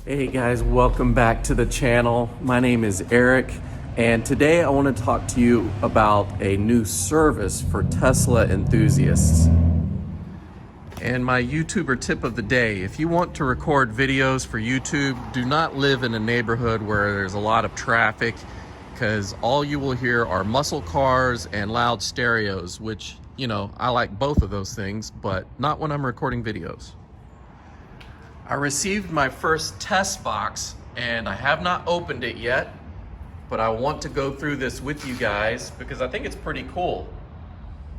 Hey guys, welcome back to the channel. My name is Eric, and today I want to talk to you about a new service for Tesla enthusiasts. And my YouTuber tip of the day: if you want to record videos for YouTube, do not live in a neighborhood where there's a lot of traffic, because all you will hear are muscle cars and loud stereos, which, you know, I like both of those things, but not when I'm recording videos. I received my first test box and I have not opened it yet, but I want to go through this with you guys because I think it's pretty cool.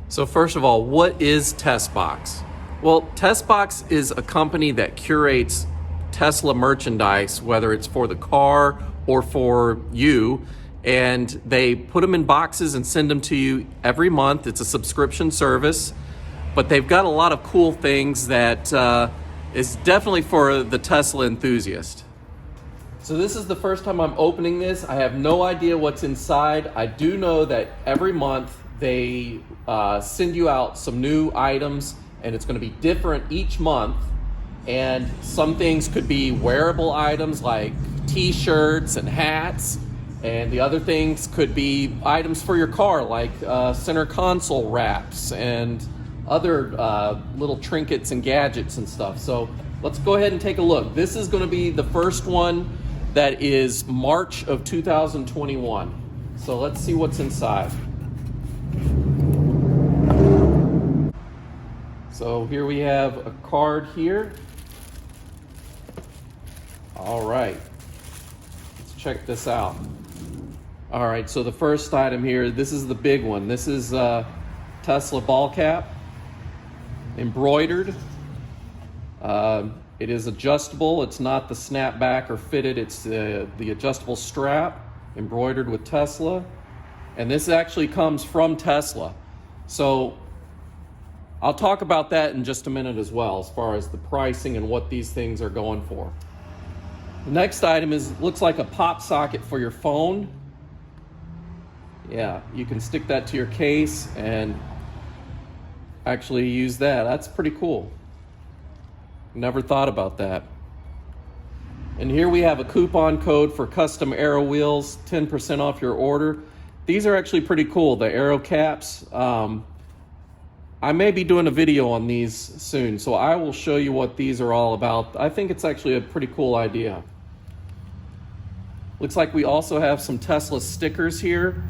So first of all, what is Tesbox? Well, Tesbox is a company that curates Tesla merchandise, whether it's for the car or for you, and they put them in boxes and send them to you every month. It's a subscription service, but they've got a lot of cool things that is definitely for the Tesla enthusiast. So this is the first time I'm opening this. I have no idea what's inside. I do know that every month they send you out some new items, and it's going to be different each month. And some things could be wearable items like t-shirts and hats, and the other things could be items for your car like center console wraps and other little trinkets and gadgets and stuff. So let's go ahead and take a look. This is going to be the first one that is March of 2021. So let's see what's inside. So here we have a card here. All right, let's check this out. All right, so the first item here, this is the big one. This is Tesla ball cap, embroidered. It is adjustable. It's not the snapback or fitted. It's the adjustable strap, embroidered with Tesla. And this actually comes from Tesla. So I'll talk about that in just a minute as well, as far as the pricing and what these things are going for. The next item looks like a pop socket for your phone. Yeah, you can stick that to your case and actually use that. That's pretty cool. Never thought about that. And here we have a coupon code for custom Aero wheels, 10% off your order. These are actually pretty cool, the Aero caps. I may be doing a video on these soon, so I will show you what these are all about. I think it's actually a pretty cool idea. Looks like we also have some Tesla stickers here.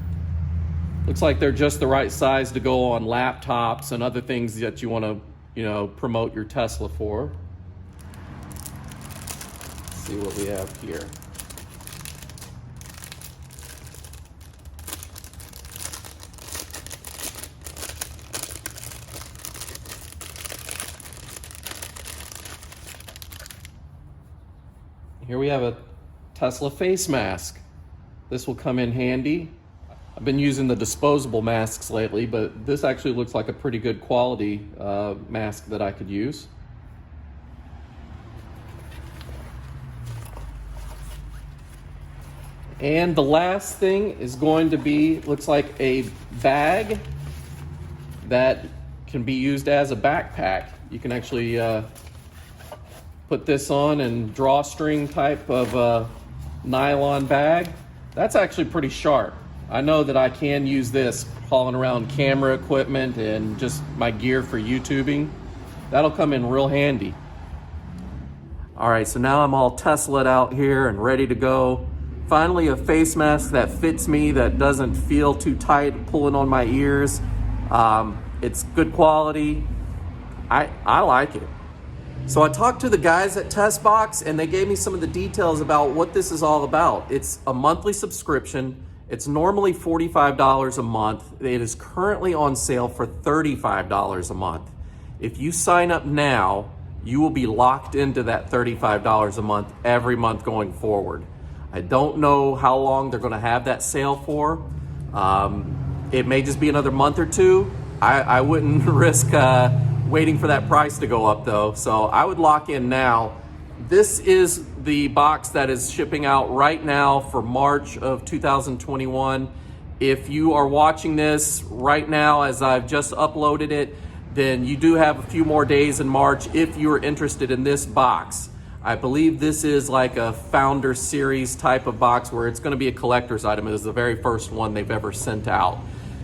Looks like they're just the right size to go on laptops and other things that you want to, you know, promote your Tesla for. Let's see what we have here. Here we have a Tesla face mask. This will come in handy. I've been using the disposable masks lately, but this actually looks like a pretty good quality mask that I could use. And the last thing is going to be, looks like a bag that can be used as a backpack. You can actually put this on and drawstring type of nylon bag. That's actually pretty sharp. I know that I can use this hauling around camera equipment and just my gear for YouTubing. That'll come in real handy. All right, so now I'm all Tesla'd out here and ready to go. Finally, a face mask that fits me, that doesn't feel too tight, pulling on my ears. It's good quality. I like it. So I talked to the guys at Tesbox, and they gave me some of the details about what this is all about. It's a monthly subscription. It's normally $45 a month. It is currently on sale for $35 a month. If you sign up now, you will be locked into that $35 a month every month going forward. I don't know how long they're going to have that sale for. It may just be another month or two. I wouldn't risk waiting for that price to go up though, so I would lock in now. This is the box that is shipping out right now for March of 2021. If you are watching this right now as I've just uploaded it, then you do have a few more days in March if you're interested in this box. I believe this is like a founder series type of box where it's going to be a collector's item. It is the very first one they've ever sent out.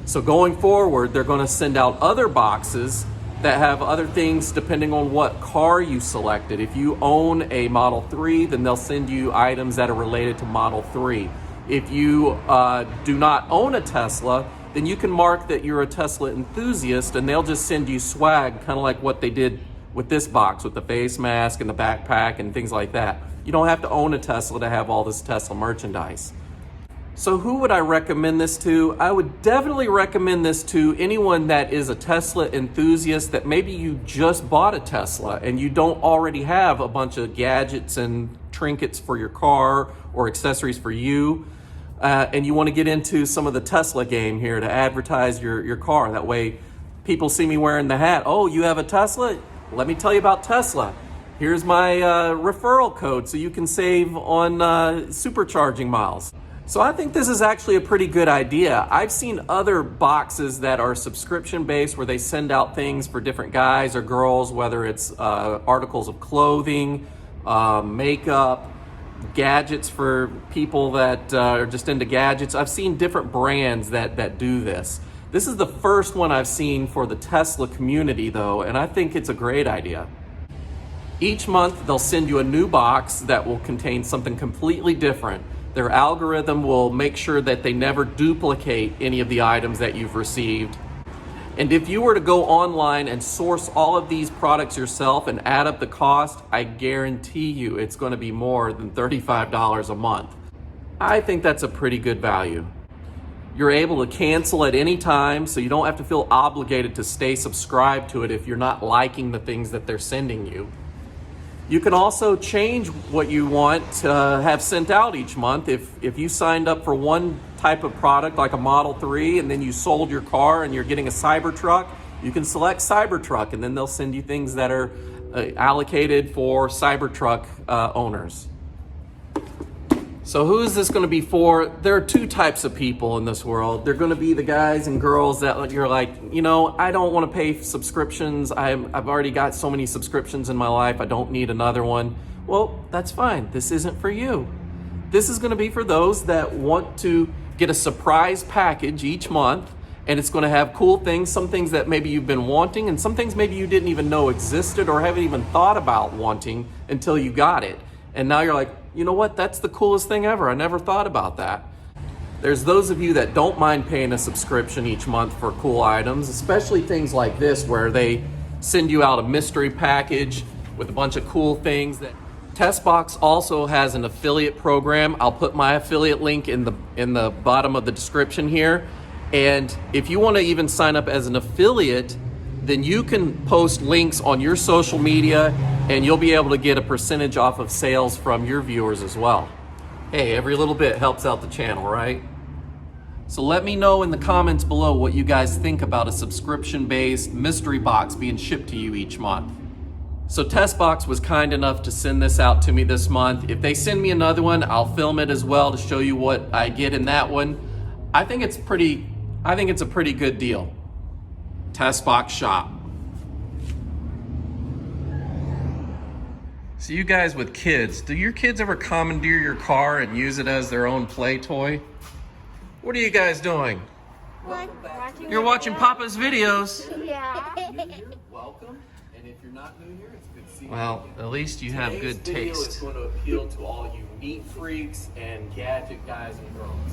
So going forward, they're going to send out other boxes that have other things depending on what car you selected. If you own a Model 3, then they'll send you items that are related to Model 3. If you do not own a Tesla, then you can mark that you're a Tesla enthusiast and they'll just send you swag, kind of like what they did with this box with the face mask and the backpack and things like that. You don't have to own a Tesla to have all this Tesla merchandise. So who would I recommend this to? I would definitely recommend this to anyone that is a Tesla enthusiast, that maybe you just bought a Tesla and you don't already have a bunch of gadgets and trinkets for your car or accessories for you. And you want to get into some of the Tesla game here to advertise your car. That way people see me wearing the hat. Oh, you have a Tesla? Let me tell you about Tesla. Here's my referral code so you can save on supercharging miles. So I think this is actually a pretty good idea. I've seen other boxes that are subscription based where they send out things for different guys or girls, whether it's articles of clothing, makeup, gadgets for people that are just into gadgets. I've seen different brands that do this. This is the first one I've seen for the Tesla community though, and I think it's a great idea. Each month they'll send you a new box that will contain something completely different. Their algorithm will make sure that they never duplicate any of the items that you've received. And if you were to go online and source all of these products yourself and add up the cost, I guarantee you it's going to be more than $35 a month. I think that's a pretty good value. You're able to cancel at any time, so you don't have to feel obligated to stay subscribed to it if you're not liking the things that they're sending you. You can also change what you want to have sent out each month. If you signed up for one type of product like a Model 3 and then you sold your car and you're getting a Cybertruck, you can select Cybertruck and then they'll send you things that are allocated for Cybertruck owners. So who is this going to be for? There are two types of people in this world. They're going to be the guys and girls that you're like, you know, I don't want to pay subscriptions. I've already got so many subscriptions in my life. I don't need another one. Well, that's fine. This isn't for you. This is going to be for those that want to get a surprise package each month, and it's going to have cool things, some things that maybe you've been wanting, and some things maybe you didn't even know existed or haven't even thought about wanting until you got it. And now you're like, you know what? That's the coolest thing ever. I never thought about that. There's those of you that don't mind paying a subscription each month for cool items, especially things like this where they send you out a mystery package with a bunch of cool things. Tesbox also has an affiliate program. I'll put my affiliate link in the bottom of the description here. And if you want to even sign up as an affiliate, then you can post links on your social media and you'll be able to get a percentage off of sales from your viewers as well. Hey, every little bit helps out the channel, right? So let me know in the comments below what you guys think about a subscription-based mystery box being shipped to you each month. So Tesbox was kind enough to send this out to me this month. If they send me another one, I'll film it as well to show you what I get in that one. I think it's a pretty good deal. Tesbox shop. So you guys with kids, do your kids ever commandeer your car and use it as their own play toy? What are you guys doing? You're watching Papa's videos. Yeah. Welcome. And if you're not new here, it's good to see you. Well, at least you have good taste. Today's video is going to appeal to all you neat freaks and gadget guys and girls.